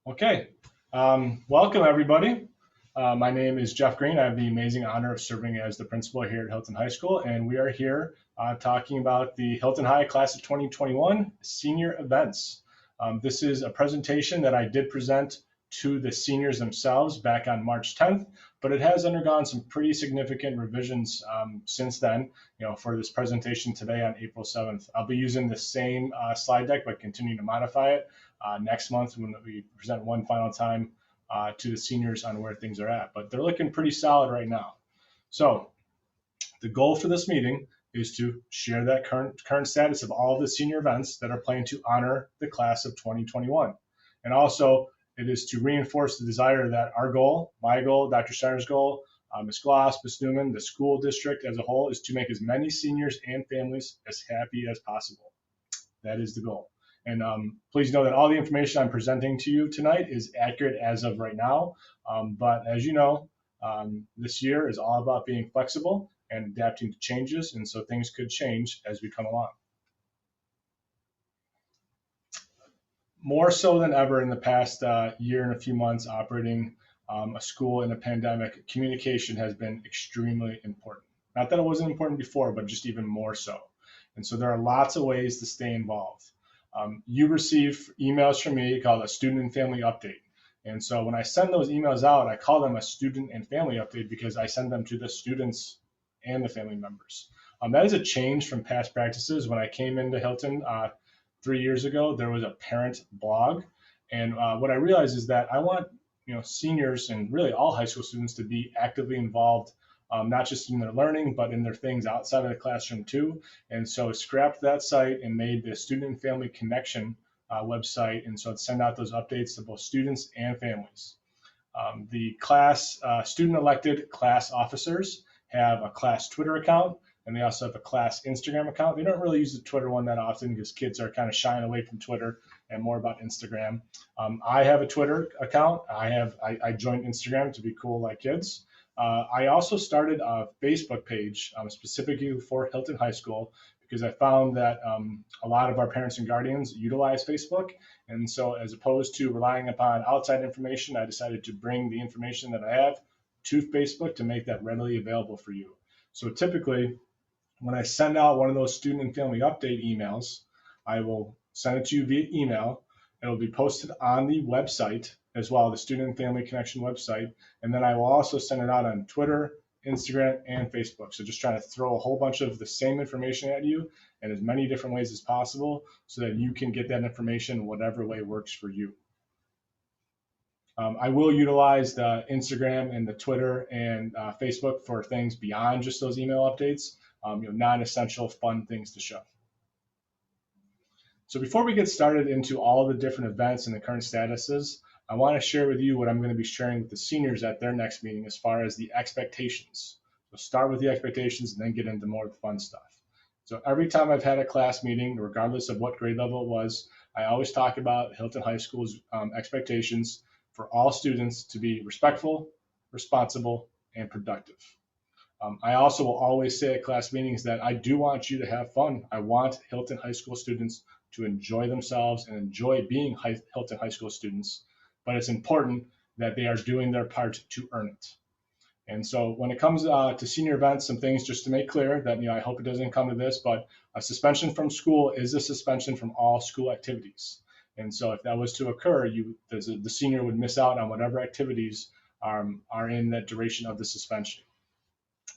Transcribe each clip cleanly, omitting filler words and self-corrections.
Okay, welcome everybody. My name is Jeff Green. I have the amazing honor of serving as the principal here at Hilton High School, and we are here talking about the Hilton High Class of 2021 senior events. This is a presentation that I did present to the seniors themselves back on March 10th, but it has undergone some pretty significant revisions since then, for this presentation today on April 7th. I'll be using the same slide deck, but continuing to modify it next month when we present one final time to the seniors on where things are at. But they're looking pretty solid right now. So the goal for this meeting is to share that current status of all of the senior events that are planned to honor the class of 2021. And also, it is to reinforce the desire that our goal, my goal, Dr. Steiner's goal, Ms. Gloss, Ms. Newman, the school district as a whole, is to make as many seniors and families as happy as possible. That is the goal. And please know that all the information I'm presenting to you tonight is accurate as of right now. But as you know, this year is all about being flexible and adapting to changes. And so things could change as we come along. More so than ever in the past year and a few months operating a school in a pandemic, communication has been extremely important. Not that it wasn't important before, but just even more so. And so there are lots of ways to stay involved. You receive emails from me called a student and family update. And so when I send those emails out, I call them a student and family update because I send them to the students and the family members. That is a change from past practices. When I came into Hilton 3 years ago, there was a parent blog. And what I realized is that I want seniors and really all high school students to be actively involved, not just in their learning, but in their things outside of the classroom too. And so I scrapped that site and made the Student and Family Connection website. And so I'd send out those updates to both students and families. The class student elected class officers have a class Twitter account, and they also have a class Instagram account. They don't really use the Twitter one that often because kids are kind of shying away from Twitter and more about Instagram. I have a Twitter account. I joined Instagram to be cool like kids. I also started a Facebook page specifically for Hilton High School because I found that a lot of our parents and guardians utilize Facebook. And so as opposed to relying upon outside information, I decided to bring the information that I have to Facebook to make that readily available for you. So typically, when I send out one of those student and family update emails, I will send it to you via email. It'll be posted on the website as well, the Student and Family Connection website. And then I will also send it out on Twitter, Instagram, and Facebook. So just trying to throw a whole bunch of the same information at you in as many different ways as possible so that you can get that information whatever way works for you. I will utilize the Instagram and the Twitter and Facebook for things beyond just those email updates, non-essential fun things to show. So before we get started into all the different events and the current statuses, I want to share with you what I'm going to be sharing with the seniors at their next meeting as far as the expectations. So start with the expectations and then get into more of the fun stuff. So every time I've had a class meeting, regardless of what grade level it was, I always talk about Hilton High School's expectations for all students to be respectful, responsible, and productive. I also will always say at class meetings that I do want you to have fun. I want Hilton High School students to enjoy themselves and enjoy being Hilton High School students, but it's important that they are doing their part to earn it. And so when it comes to senior events, some things just to make clear that, I hope it doesn't come to this, but a suspension from school is a suspension from all school activities. And so if that was to occur, the senior would miss out on whatever activities are in that duration of the suspension.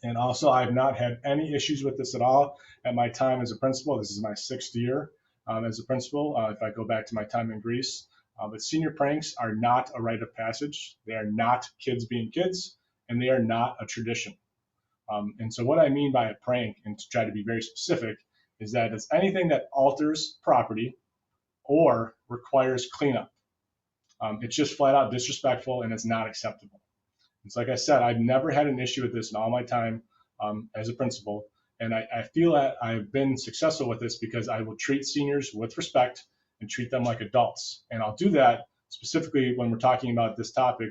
And also, I've not had any issues with this at all at my time as a principal. This is my 6th year as a principal, if I go back to my time in Greece. But senior pranks are not a rite of passage. They are not kids being kids, and they are not a tradition. And so what I mean by a prank, and to try to be very specific, is that it's anything that alters property or requires cleanup. It's just flat out disrespectful and it's not acceptable. It's like I said, I've never had an issue with this in all my time as a principal. And I feel that I've been successful with this because I will treat seniors with respect and treat them like adults. And I'll do that specifically when we're talking about this topic,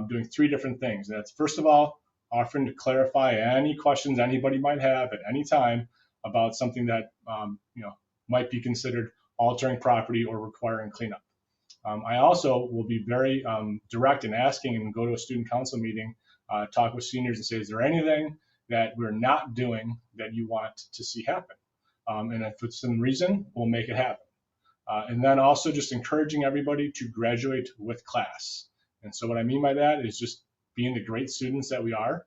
doing 3 different things. And that's, first of all, offering to clarify any questions anybody might have at any time about something that might be considered altering property or requiring cleanup. I also will be very direct in asking and go to a student council meeting, talk with seniors and say, is there anything that we're not doing that you want to see happen? And if it's some reason, we'll make it happen. And then also just encouraging everybody to graduate with class. And so what I mean by that is just being the great students that we are.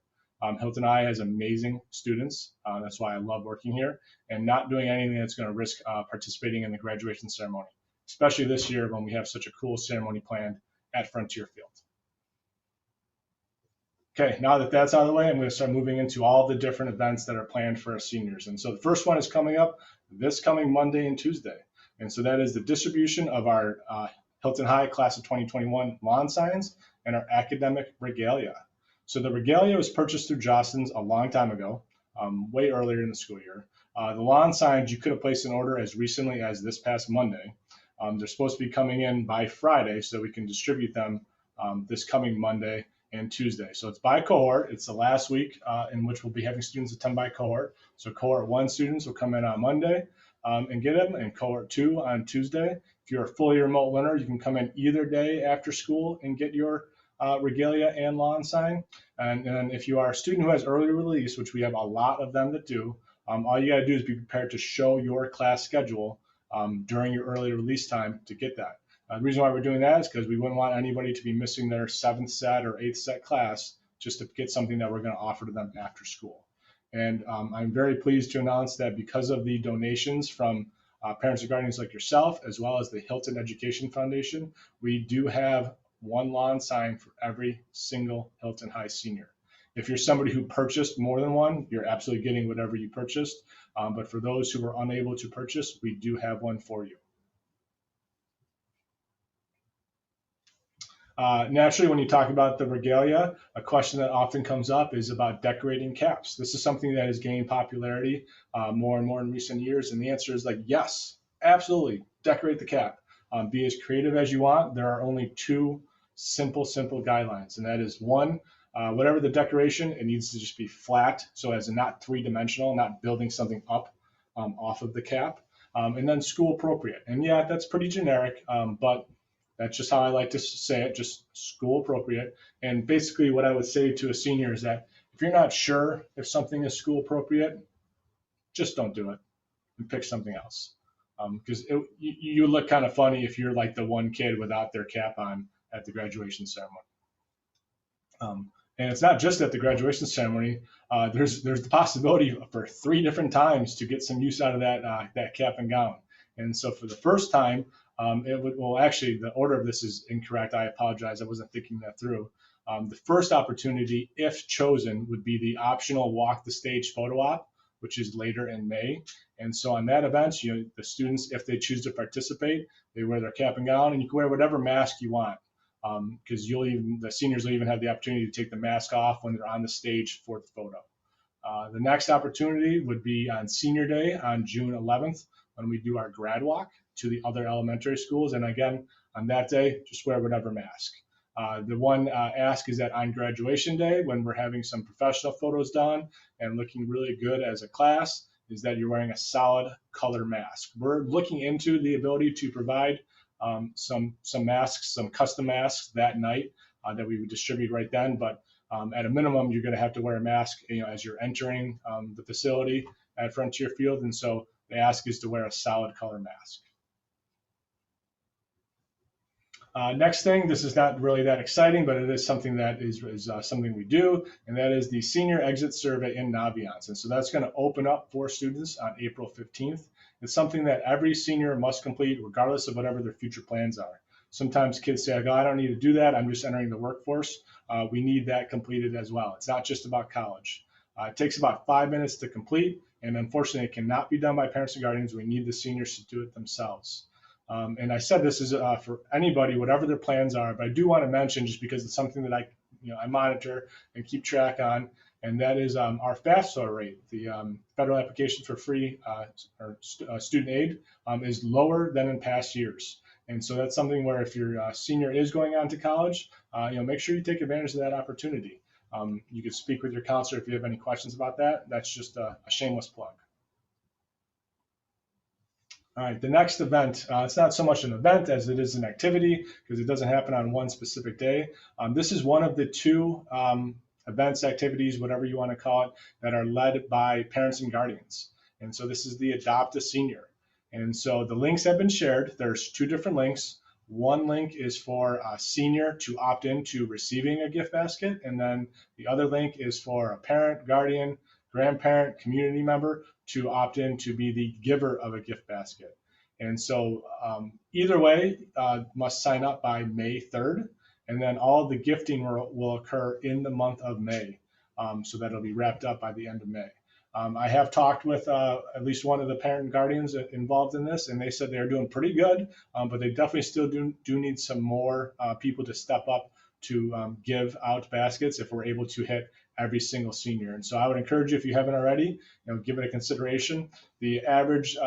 Hilton High has amazing students. That's why I love working here, and not doing anything that's going to risk participating in the graduation ceremony, especially this year when we have such a cool ceremony planned at Frontier Field. Okay, now that that's out of the way, I'm going to start moving into all the different events that are planned for our seniors. And so the first one is coming up this coming Monday and Tuesday. And so that is the distribution of our Hilton High Class of 2021 lawn signs and our academic regalia. So the regalia was purchased through Jostens a long time ago, way earlier in the school year. The lawn signs, you could have placed an order as recently as this past Monday. They're supposed to be coming in by Friday so we can distribute them this coming Monday and Tuesday. So it's by cohort. It's the last week in which we'll be having students attend by cohort. So cohort 1 students will come in on Monday and get them, and cohort 2 on Tuesday. If you're a fully remote learner, you can come in either day after school and get your regalia and lawn sign. And then if you are a student who has early release, which we have a lot of them that do, all you got to do is be prepared to show your class schedule during your early release time to get that. The reason why we're doing that is because we wouldn't want anybody to be missing their 7th set or 8th set class just to get something that we're going to offer to them after school. And I'm very pleased to announce that because of the donations from parents and guardians like yourself, as well as the Hilton Education Foundation, we do have one lawn sign for every single Hilton High senior. If you're somebody who purchased more than one, you're absolutely getting whatever you purchased. But for those who were unable to purchase, we do have one for you. Naturally, when you talk about the regalia, a question that often comes up is about decorating caps. This is something that has gained popularity more and more in recent years, and the answer is like, yes, absolutely, decorate the cap. Be as creative as you want. There are only 2 simple guidelines, and that is 1, whatever the decoration, it needs to just be flat, so as not 3-dimensional, not building something up off of the cap, and then school appropriate. And yeah, that's pretty generic, but that's just how I like to say it, just school appropriate. And basically what I would say to a senior is that if you're not sure if something is school appropriate, just don't do it and pick something else. Because you look kind of funny if you're like the one kid without their cap on at the graduation ceremony. And it's not just at the graduation ceremony. There's the possibility for 3 different times to get some use out of that cap and gown. And so for the first time, actually, the order of this is incorrect. I apologize. I wasn't thinking that through. The first opportunity, if chosen, would be the optional walk the stage photo op, which is later in May. And so on that event, the students, if they choose to participate, they wear their cap and gown, and you can wear whatever mask you want, because the seniors will even have the opportunity to take the mask off when they're on the stage for the photo. The next opportunity would be on Senior Day on June 11th, when we do our grad walk to the other elementary schools. And again, on that day, just wear whatever mask. The one ask is that on graduation day, when we're having some professional photos done and looking really good as a class, is that you're wearing a solid color mask. We're looking into the ability to provide some masks, some custom masks that night that we would distribute right then. But at a minimum, you're going to have to wear a mask as you're entering the facility at Frontier Field. And so the ask is to wear a solid color mask. Next thing, this is not really that exciting, but it is something that is something we do, and that is the senior exit survey in Naviance. And so that's going to open up for students on April 15th. It's something that every senior must complete regardless of whatever their future plans are. Sometimes kids say, oh, I don't need to do that. I'm just entering the workforce. We need that completed as well. It's not just about college. It takes about 5 minutes to complete, and unfortunately, it cannot be done by parents and guardians. We need the seniors to do it themselves. And I said this is for anybody, whatever their plans are, but I do want to mention, just because it's something that I monitor and keep track on, and that is our FAFSA rate. The federal application for free student aid is lower than in past years. And so that's something where if your senior is going on to college, make sure you take advantage of that opportunity. You can speak with your counselor if you have any questions about that. That's just a shameless plug. All right, the next event, it's not so much an event as it is an activity because it doesn't happen on one specific day. This is one of the two events, activities, whatever you want to call it, that are led by parents and guardians. And so this is the Adopt a Senior. And so the links have been shared. There's two different links. One link is for a senior to opt into receiving a gift basket, and then the other link is for a parent, guardian, grandparent, community member to opt in to be the giver of a gift basket. And so either way, must sign up by May 3rd. And then all the gifting will occur in the month of May. So that'll be wrapped up by the end of May. I have talked with at least one of the parent and guardians involved in this, and they said they're doing pretty good, but they definitely still do need some more people to step up to give out baskets if we're able to hit every single senior. And so I would encourage you, if you haven't already, give it a consideration. The average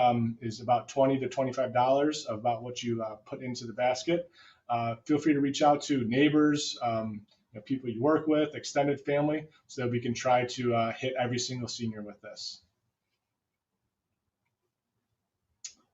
is about $20 to $25 of about what you put into the basket. Feel free to reach out to neighbors, people you work with, extended family, so that we can try to hit every single senior with this.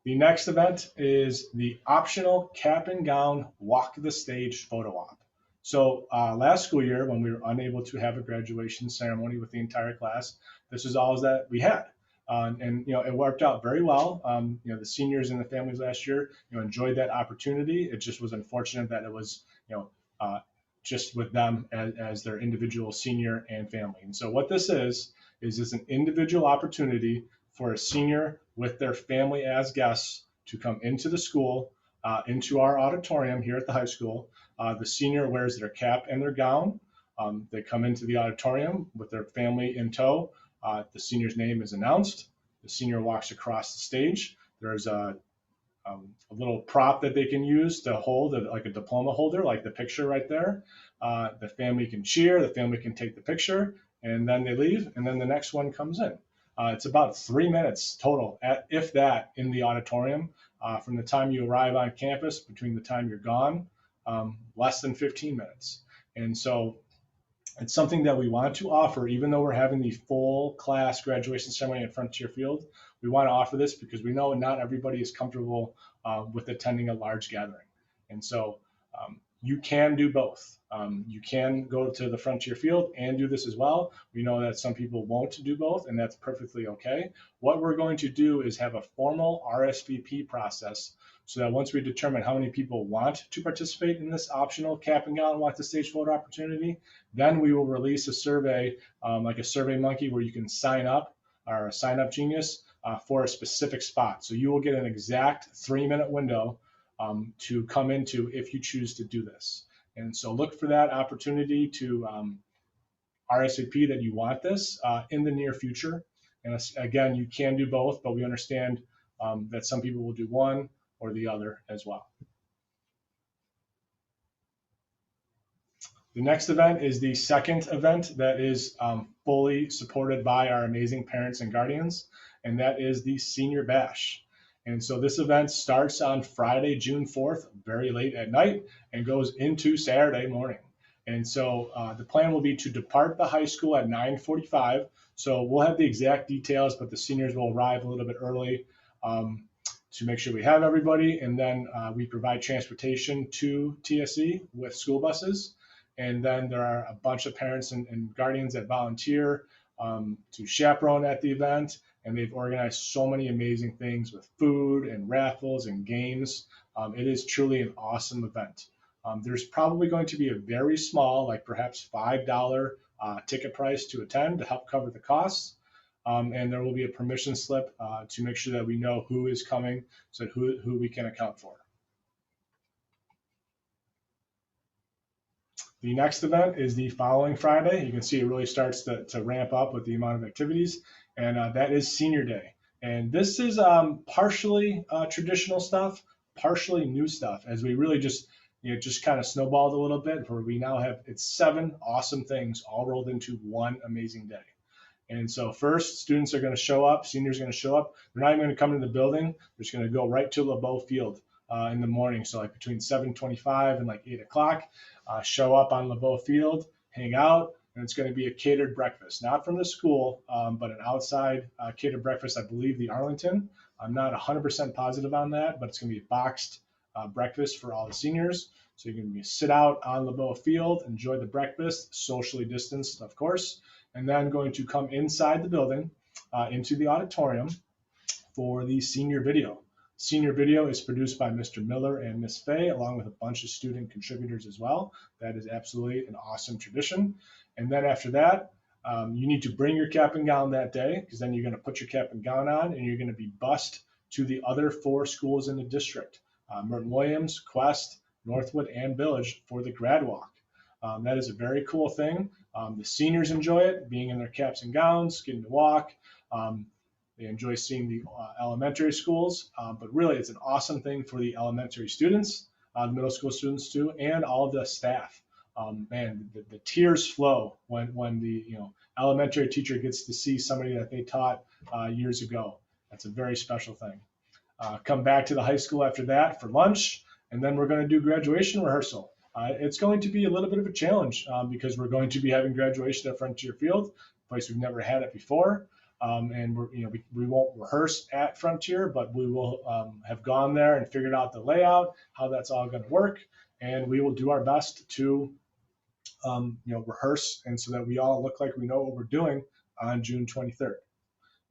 The next event is the optional cap and gown walk the stage photo op. So last school year, when we were unable to have a graduation ceremony with the entire class, this was all that we had. And it worked out very well. The seniors and the families last year, enjoyed that opportunity. It just was unfortunate that it was, just with them as their individual senior and family. And so what this is it's an individual opportunity for a senior with their family as guests to come into the school, into our auditorium here at the high school. The senior wears their cap and their gown. They come into the auditorium with their family in tow. The senior's name is announced. The senior walks across the stage. There's a little prop that they can use to hold like a diploma holder, like the picture right there. The family can cheer, the family can take the picture, and then they leave, and then the next one comes in. It's about 3 minutes total, if that, in the auditorium. From the time you arrive on campus, between the time you're gone, less than 15 minutes. And so it's something that we want to offer, even though we're having the full class graduation ceremony at Frontier Field. We want to offer this because we know not everybody is comfortable with attending a large gathering. And so you can do both. You can go to the Frontier Field and do this as well. We know that some people won't do both, and that's perfectly okay. What we're going to do is have a formal RSVP process so that once we determine how many people want to participate in this optional cap and gown walk the stage photo opportunity, then we will release a survey, like a Survey Monkey, where you can sign up, or a Sign Up Genius, for a specific spot. So you will get an exact 3-minute window to come into if you choose to do this. And so look for that opportunity to RSVP that you want this in the near future. And again, you can do both, but we understand that some people will do one or the other as well. The next event is the second event that is fully supported by our amazing parents and guardians, and that is the Senior Bash. And so this event starts on Friday, June 4th, very late at night, and goes into Saturday morning. And so the plan will be to depart the high school at 9:45. So we'll have the exact details, but the seniors will arrive a little bit early to make sure we have everybody. And then we provide transportation to TSE with school buses. And then there are a bunch of parents and guardians that volunteer to chaperone at the event. And they've organized so many amazing things with food and raffles and games. It is truly an awesome event. There's probably going to be a very small, like perhaps $5 ticket price to attend to help cover the costs. And there will be a permission slip to make sure that we know who is coming, so who we can account for. The next event is the following Friday. You can see it really starts to ramp up with the amount of activities, and that is Senior Day. And this is partially traditional stuff, partially new stuff, as we really just kind of snowballed a little bit, where we now have, it's 7 awesome things all rolled into one amazing day. And so first, students are going to show up, seniors are going to show up. They're not even going to come into the building. They're just going to go right to LeBeau Field in the morning. So like between 7:25 and like 8 o'clock, show up on LeBeau Field, hang out, and it's going to be a catered breakfast, not from the school, but an outside catered breakfast. I believe the Arlington I'm not 100% positive on that, but it's going to be a boxed breakfast for all the seniors. So you're going to sit out on LeBeau Field, enjoy the breakfast, socially distanced, of course, and then going to come inside the building into the auditorium for the senior video. Senior video is produced by Mr. Miller and Miss Fay, along with a bunch of student contributors as well. That is absolutely an awesome tradition. And then after that, you need to bring your cap and gown that day, because then you're going to put your cap and gown on and you're going to be bused to the other 4 schools in the district, Merton Williams, Quest, Northwood, and Village, for the grad walk. That is a very cool thing. The seniors enjoy it, being in their caps and gowns, getting to walk. They enjoy seeing the elementary schools, but really it's an awesome thing for the elementary students, the middle school students too, and all of the staff. Man, the tears flow when the elementary teacher gets to see somebody that they taught years ago. That's a very special thing. Come back to the high school after that for lunch, and then we're going to do graduation rehearsal. It's going to be a little bit of a challenge because we're going to be having graduation at Frontier Field, a place we've never had it before. And we won't rehearse at Frontier, but we will have gone there and figured out the layout, how that's all going to work, and we will do our best to rehearse, and so that we all look like we know what we're doing on June 23rd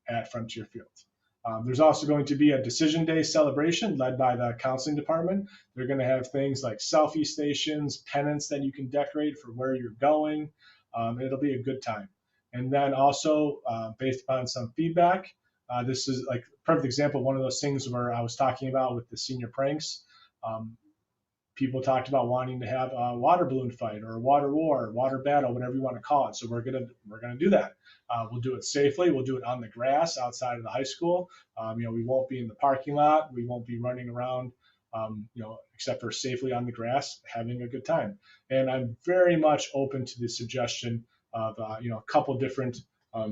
at Frontier Field. There's also going to be a Decision Day celebration led by the counseling department. They're going to have things like selfie stations, pennants that you can decorate for where you're going. It'll be a good time. And then also, based upon some feedback, this is like a perfect example of one of those things where I was talking about with the senior pranks. People talked about wanting to have a water balloon fight or a water war, water battle, whatever you want to call it. So we're gonna do that. We'll do it safely. We'll do it on the grass outside of the high school. We won't be in the parking lot. We won't be running around, except for safely on the grass, having a good time. And I'm very much open to the suggestion of a couple different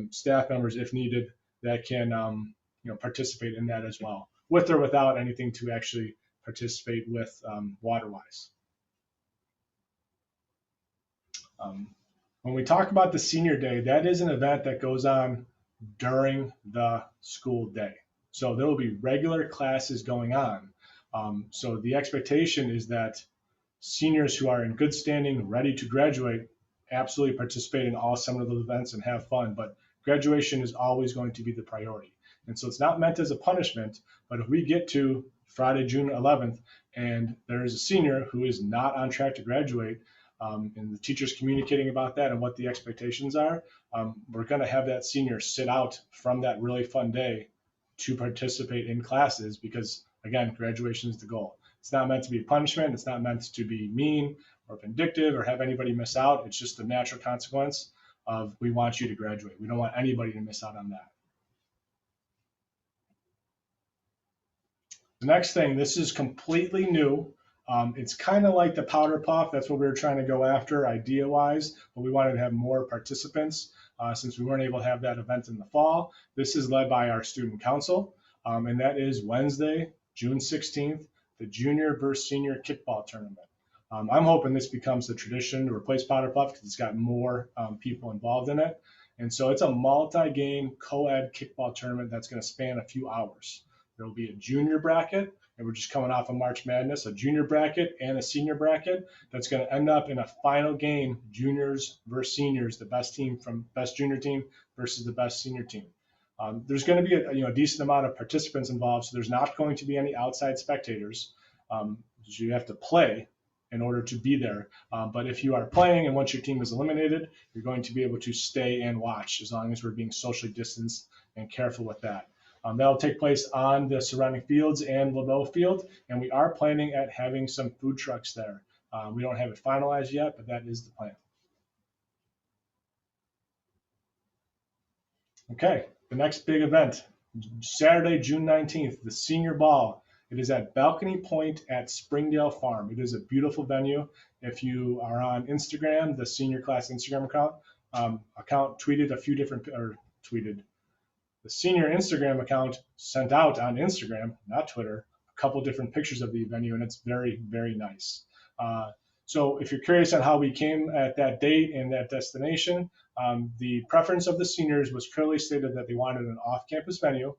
staff members, if needed, that can participate in that as well, with or without anything to actually participate with water-wise. When we talk about the senior day, that is an event that goes on during the school day. So there will be regular classes going on. So the expectation is that seniors who are in good standing, ready to graduate, absolutely participate in all some of those events and have fun, but graduation is always going to be the priority. And so it's not meant as a punishment, but if we get to Friday, June 11th, and there is a senior who is not on track to graduate, and the teacher's communicating about that and what the expectations are, we're going to have that senior sit out from that really fun day to participate in classes because, again, graduation is the goal. It's not meant to be a punishment. It's not meant to be mean or vindictive or have anybody miss out. It's just the natural consequence of we want you to graduate. We don't want anybody to miss out on that. The next thing, this is completely new. It's kind of like the powder puff. That's what we were trying to go after idea-wise, but we wanted to have more participants since we weren't able to have that event in the fall. This is led by our student council, and that is Wednesday, June 16th, the junior versus senior kickball tournament. I'm hoping this becomes the tradition to replace powder puff because it's got more people involved in it. And so it's a multi-game co-ed kickball tournament that's going to span a few hours. There will be a junior bracket, and we're just coming off of March Madness, a junior bracket and a senior bracket that's going to end up in a final game, juniors versus seniors, the best team from best junior team versus the best senior team. There's going to be a decent amount of participants involved, so there's not going to be any outside spectators. You have to play in order to be there. But if you are playing and once your team is eliminated, you're going to be able to stay and watch as long as we're being socially distanced and careful with that. That'll take place on the surrounding fields and LeBeau Field, and we are planning at having some food trucks there. We don't have it finalized yet, but that is the plan. Okay, the next big event, Saturday, June 19th, the Senior Ball. It is at Balcony Point at Springdale Farm. It is a beautiful venue. If you are on Instagram, the senior class Instagram account tweeted a few different, the senior Instagram account sent out on Instagram, not Twitter, a couple different pictures of the venue, and it's very, very nice. So if you're curious on how we came at that date and that destination, the preference of the seniors was clearly stated that they wanted an off-campus venue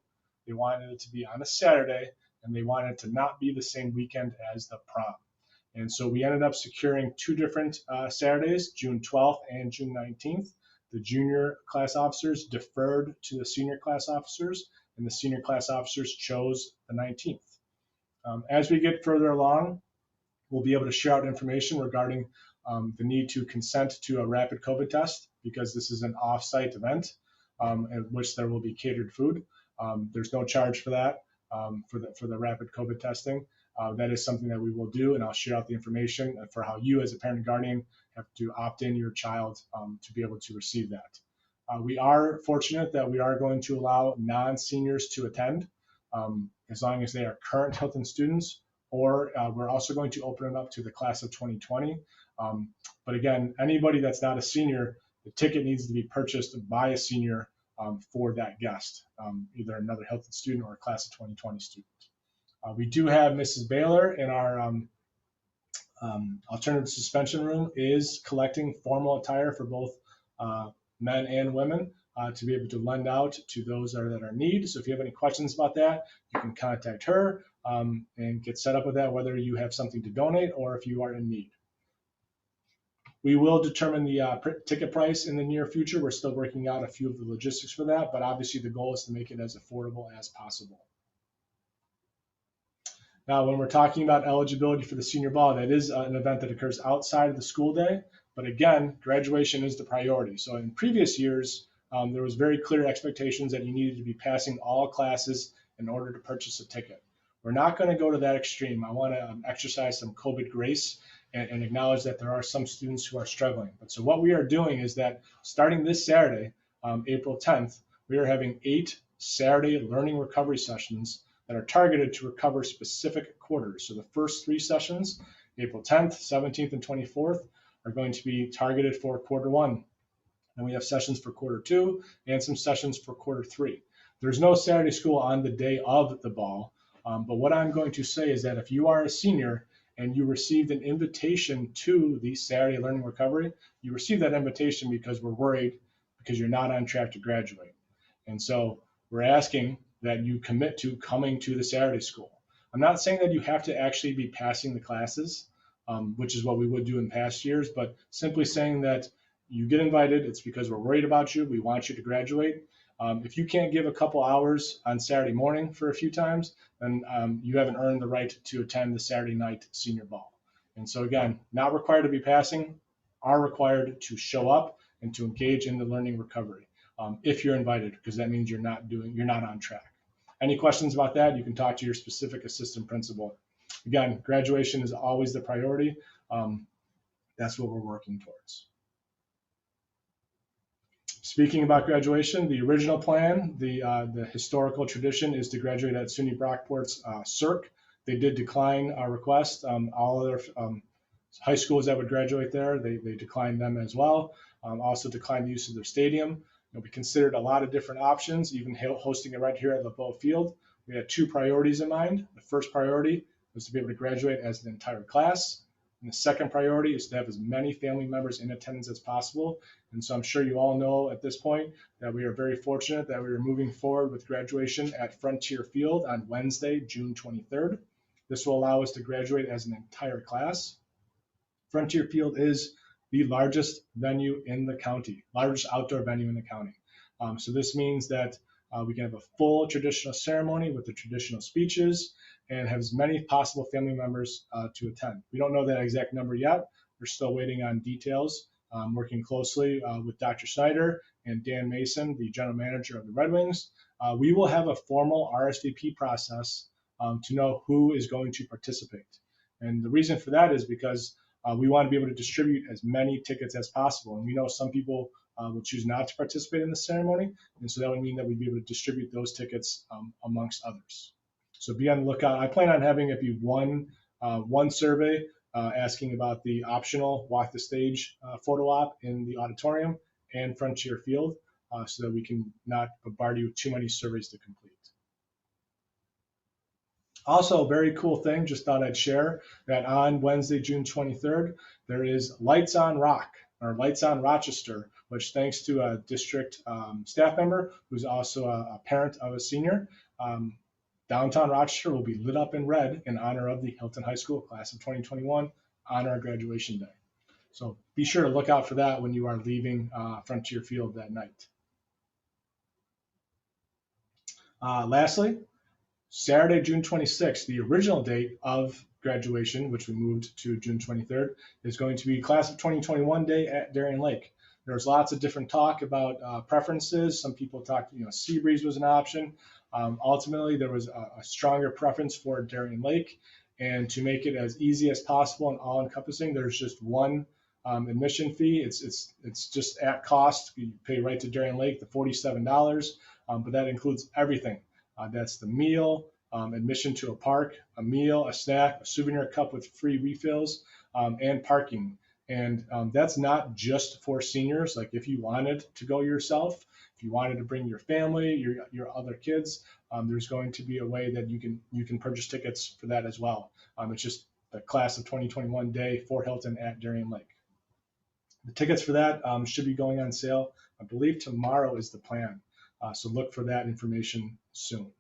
they wanted it to be on a Saturday, and they wanted it to not be the same weekend as the prom. And so we ended up securing two different Saturdays, June 12th and June 19th. The junior class officers deferred to the senior class officers, and the senior class officers chose the 19th. As we get further along, we'll be able to share out information regarding the need to consent to a rapid COVID test, because this is an off-site event in which there will be catered food. There's no charge for that, for the rapid COVID testing. That is something that we will do, and I'll share out the information for how you as a parent and guardian have to opt in your child to be able to receive that. We are fortunate that we are going to allow non-seniors to attend as long as they are current Hilton students, or we're also going to open it up to the class of 2020. But again, anybody that's not a senior, the ticket needs to be purchased by a senior for that guest, either another Hilton student or a class of 2020 student. We do have Mrs. Baylor in our alternative suspension room is collecting formal attire for both men and women to be able to lend out to those that are in need. So if you have any questions about that, you can contact her and get set up with that, whether you have something to donate or if you are in need. We will determine the ticket price in the near future. We're still working out a few of the logistics for that, but obviously the goal is to make it as affordable as possible. Now, when we're talking about eligibility for the senior ball, that is an event that occurs outside of the school day. But again, graduation is the priority. So in previous years, there was very clear expectations that you needed to be passing all classes in order to purchase a ticket. We're not going to go to that extreme. I want to exercise some COVID grace and acknowledge that there are some students who are struggling. But so what we are doing is that starting this Saturday, April 10th, we are having 8 Saturday learning recovery sessions that are targeted to recover specific quarters. So the first 3 sessions, April 10th, 17th, and 24th, are going to be targeted for quarter 1. And we have sessions for quarter 2 and some sessions for quarter 3. There's no Saturday school on the day of the ball, but what I'm going to say is that if you are a senior and you received an invitation to the Saturday Learning Recovery, you received that invitation because we're worried because you're not on track to graduate. And so we're asking that you commit to coming to the Saturday school. I'm not saying that you have to actually be passing the classes, which is what we would do in past years, but simply saying that you get invited, it's because we're worried about you, we want you to graduate. If you can't give a couple hours on Saturday morning for a few times, then you haven't earned the right to attend the Saturday night senior ball. And so again, not required to be passing, are required to show up and to engage in the learning recovery if you're invited, because that means you're not on track. Any questions about that, you can talk to your specific assistant principal. Again, graduation is always the priority. That's what we're working towards. Speaking about graduation, the original plan, the historical tradition is to graduate at SUNY Brockport's CERC. They did decline our request. All other high schools that would graduate there, they declined them as well. Also declined the use of their stadium. We considered a lot of different options, even hosting it right here at LeBeau Field. We had 2 priorities in mind. The first priority was to be able to graduate as an entire class. And the second priority is to have as many family members in attendance as possible. And so I'm sure you all know at this point that we are very fortunate that we are moving forward with graduation at Frontier Field on Wednesday, June 23rd. This will allow us to graduate as an entire class. Frontier Field is the largest venue in the county, largest outdoor venue in the county. So this means that we can have a full traditional ceremony with the traditional speeches and have as many possible family members to attend. We don't know that exact number yet. We're still waiting on details, working closely with Dr. Snyder and Dan Mason, the general manager of the Red Wings. We will have a formal RSVP process to know who is going to participate. And the reason for that is because we want to be able to distribute as many tickets as possible. And we know some people will choose not to participate in the ceremony. And so that would mean that we'd be able to distribute those tickets amongst others. So be on the lookout. I plan on having it be one survey asking about the optional walk the stage photo op in the auditorium and Frontier Field so that we can not bombard you with too many surveys to complete. Also, a very cool thing, just thought I'd share that on Wednesday, June 23rd, there is Lights on Rock, or Lights on Rochester, which thanks to a district staff member who's also a parent of a senior, Downtown Rochester will be lit up in red in honor of the Hilton High School class of 2021 on our graduation day. So be sure to look out for that when you are leaving Frontier Field that night. Lastly, Saturday, June 26th, the original date of graduation, which we moved to June 23rd, is going to be Class of 2021 Day at Darien Lake. There's lots of different talk about preferences. Some people talked, Seabreeze was an option. Ultimately, there was a stronger preference for Darien Lake. And to make it as easy as possible and all-encompassing, there's just one admission fee. It's just at cost. You pay right to Darien Lake, the $47, but that includes everything. That's the meal, admission to a park, a meal, a snack, a souvenir cup with free refills, and parking. And that's not just for seniors. Like if you wanted to go yourself, if you wanted to bring your family, your other kids, there's going to be a way that you can purchase tickets for that as well. It's just the Class of 2021 Day for Hilton at Darien Lake. The tickets for that should be going on sale. I believe tomorrow is the plan. So look for that information soon.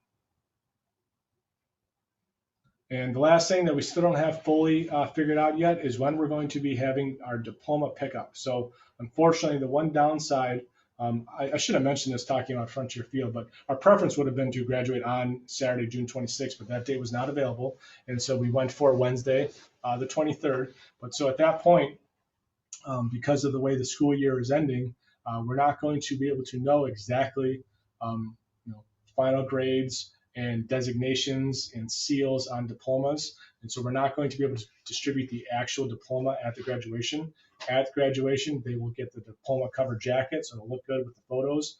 And the last thing that we still don't have fully figured out yet is when we're going to be having our diploma pickup. So unfortunately, the one downside, I should have mentioned this talking about Frontier Field, but our preference would have been to graduate on Saturday, June 26th, but that date was not available. And so we went for Wednesday, the 23rd. But so at that point, because of the way the school year is ending, we're not going to be able to know exactly final grades and designations and seals on diplomas. And so we're not going to be able to distribute the actual diploma at the graduation. At graduation, they will get the diploma cover jacket, so it'll look good with the photos.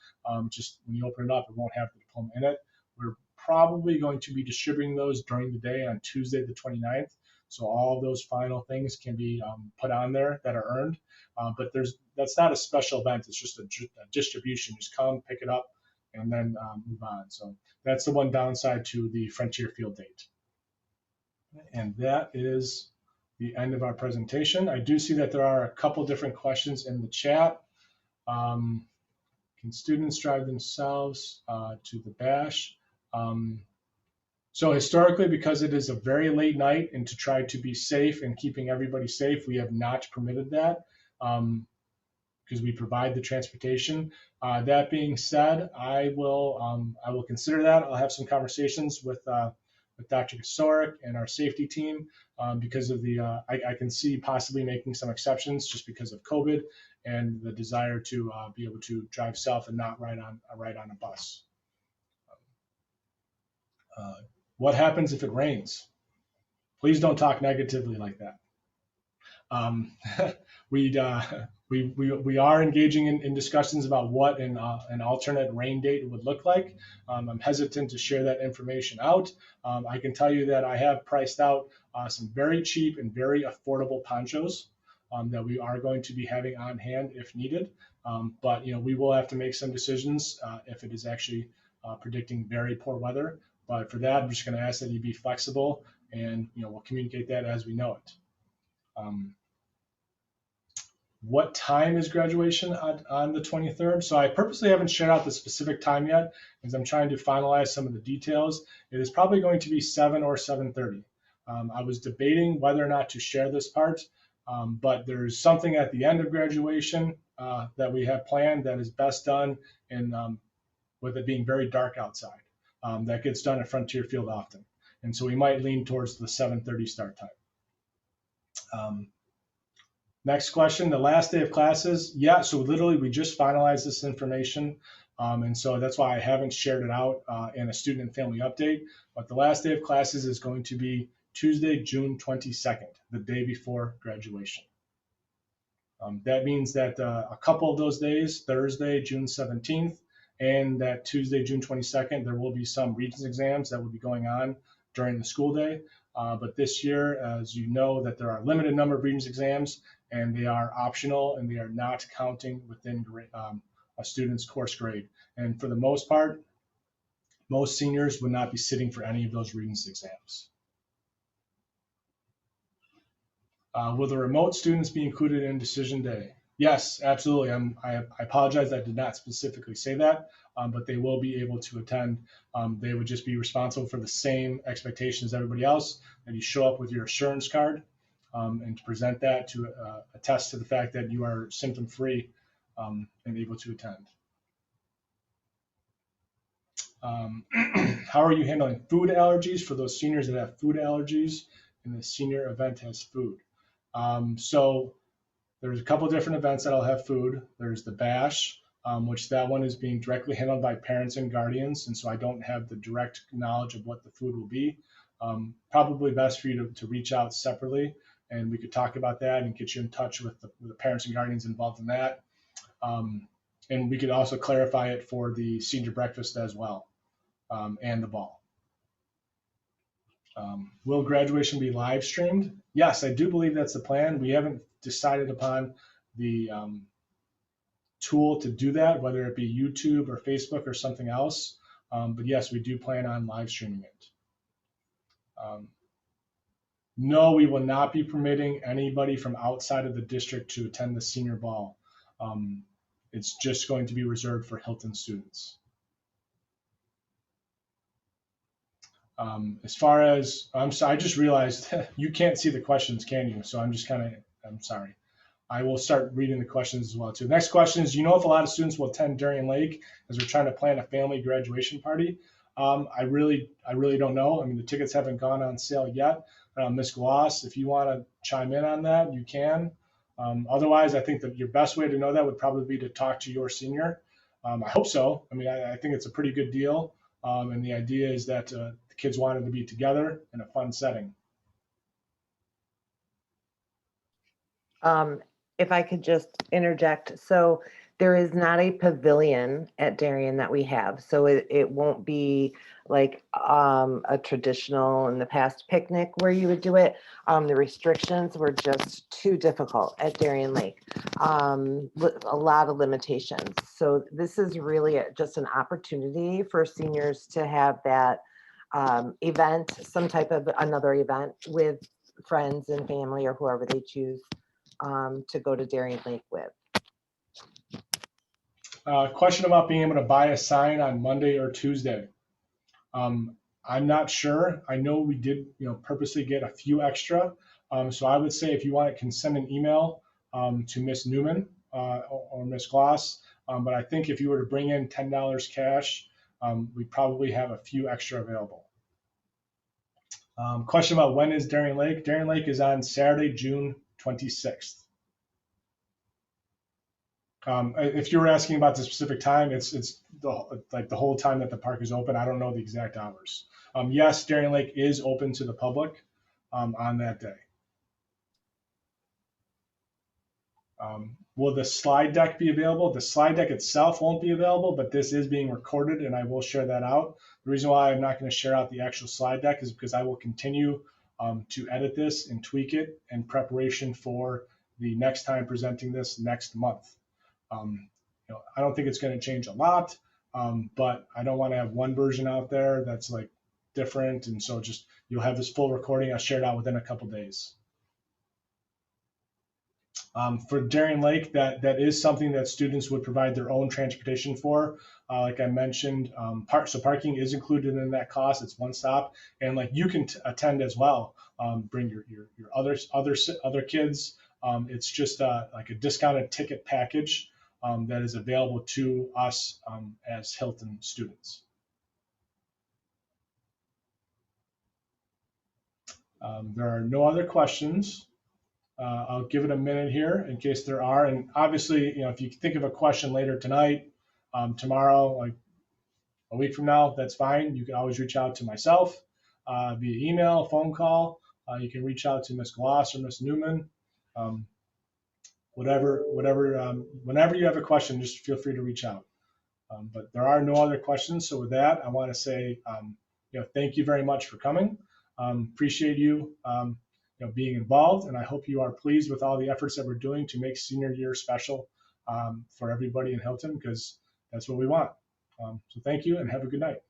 Just when you open it up, it won't have the diploma in it. We're probably going to be distributing those during the day on Tuesday, the 29th. So all of those final things can be put on there that are earned. But that's not a special event. It's just a distribution. Just come, pick it up, and then move on. So that's the one downside to the Frontier Field date. And that is the end of our presentation. I do see that there are a couple different questions in the chat. Can students drive themselves to the bash? So historically, because it is a very late night and to try to be safe and keeping everybody safe, we have not permitted that because we provide the transportation. That being said, I will consider that. I'll have some conversations with Dr. Kasorik and our safety team because of the, I can see possibly making some exceptions just because of COVID and the desire to be able to drive south and not ride on a bus. What happens if it rains? Please don't talk negatively like that. We are engaging in discussions about what an alternate rain date would look like. I'm hesitant to share that information out. I can tell you that I have priced out some very cheap and very affordable ponchos that we are going to be having on hand if needed. But we will have to make some decisions if it is actually predicting very poor weather. But for that, I'm just going to ask that you be flexible, and we'll communicate that as we know it. What time is graduation on the 23rd? So I purposely haven't shared out the specific time yet because I'm trying to finalize some of the details. It is probably going to be 7 or 7:30. I was debating whether or not to share this part, but there's something at the end of graduation that we have planned that is best done with it being very dark outside. That gets done at Frontier Field often. And so we might lean towards the 7:30 start time. Next question, the last day of classes. Yeah, so literally we just finalized this information. And so that's why I haven't shared it out in a student and family update. But the last day of classes is going to be Tuesday, June 22nd, the day before graduation. That means that a couple of those days, Thursday, June 17th, and that Tuesday, June 22nd, there will be some Regents exams that will be going on during the school day. But this year, as you know, that there are a limited number of Regents exams, and they are optional, and they are not counting within a student's course grade. And for the most part, most seniors would not be sitting for any of those Regents exams. Will the remote students be included in decision day? Yes, absolutely. I apologize. I did not specifically say that, but they will be able to attend. They would just be responsible for the same expectations as everybody else, that you show up with your assurance card and to present that to attest to the fact that you are symptom free and able to attend. How are you handling food allergies for those seniors that have food allergies and the senior event has food? So there's a couple different events that'll have food. There's the bash, which that one is being directly handled by parents and guardians, and so I don't have the direct knowledge of what the food will be. Probably best for you to reach out separately, and we could talk about that and get you in touch with the parents and guardians involved in that. And we could also clarify it for the senior breakfast as well, and the ball. Will graduation be live streamed? Yes, I do believe that's the plan. We haven't decided upon the tool to do that, whether it be YouTube or Facebook or something else. But yes, we do plan on live streaming it. No, we will not be permitting anybody from outside of the district to attend the senior ball. It's just going to be reserved for Hilton students. As far as, I'm sorry, I just realized you can't see the questions, can you? So I'm sorry. I will start reading the questions as well too. Next question is, you know if a lot of students will attend Darien Lake as we're trying to plan a family graduation party? I really don't know. I mean, the tickets haven't gone on sale yet. Ms. Gloss, if you want to chime in on that, you can. Otherwise, I think that your best way to know that would probably be to talk to your senior. I hope so. I mean, I think it's a pretty good deal. And the idea is that the kids wanted to be together in a fun setting. If I could just interject. So there is not a pavilion at Darien that we have. So it won't be like a traditional in the past picnic where you would do it. The restrictions were just too difficult at Darien Lake. A lot of limitations. So this is really just an opportunity for seniors to have that event, some type of another event with friends and family or whoever they choose to go to Darien Lake with. Question about being able to buy a sign on Monday or Tuesday. I'm not sure. I know we did, purposely get a few extra. So I would say if you want it, can send an email to Miss Newman or Miss Gloss. But I think if you were to bring in $10 cash, we probably have a few extra available. Question about when is Darien Lake? Darien Lake is on Saturday, June 26th. If you were asking about the specific time, it's the whole time that the park is open. I don't know the exact hours. Yes, Darien Lake is open to the public on that day. Will the slide deck be available? The slide deck itself won't be available, but this is being recorded and I will share that out. The reason why I'm not going to share out the actual slide deck is because I will continue to edit this and tweak it in preparation for the next time presenting this next month. I don't think it's going to change a lot, but I don't want to have one version out there that's like different. And so just, you'll have this full recording. I'll share it out within a couple days. For Darien Lake, that is something that students would provide their own transportation for. Like I mentioned, so parking is included in that cost. It's one stop, and like you can attend as well. Bring your other kids. It's just like a discounted ticket package that is available to us as Hilton students. There are no other questions. I'll give it a minute here in case there are. And obviously, if you think of a question later tonight, tomorrow, like a week from now, that's fine. You can always reach out to myself via email, phone call. You can reach out to Ms. Gloss or Ms. Newman. Whenever you have a question, just feel free to reach out. But there are no other questions. So with that, I want to say, thank you very much for coming. Appreciate you. Being involved, and I hope you are pleased with all the efforts that we're doing to make senior year special for everybody in Hilton, because that's what we want. So thank you and have a good night.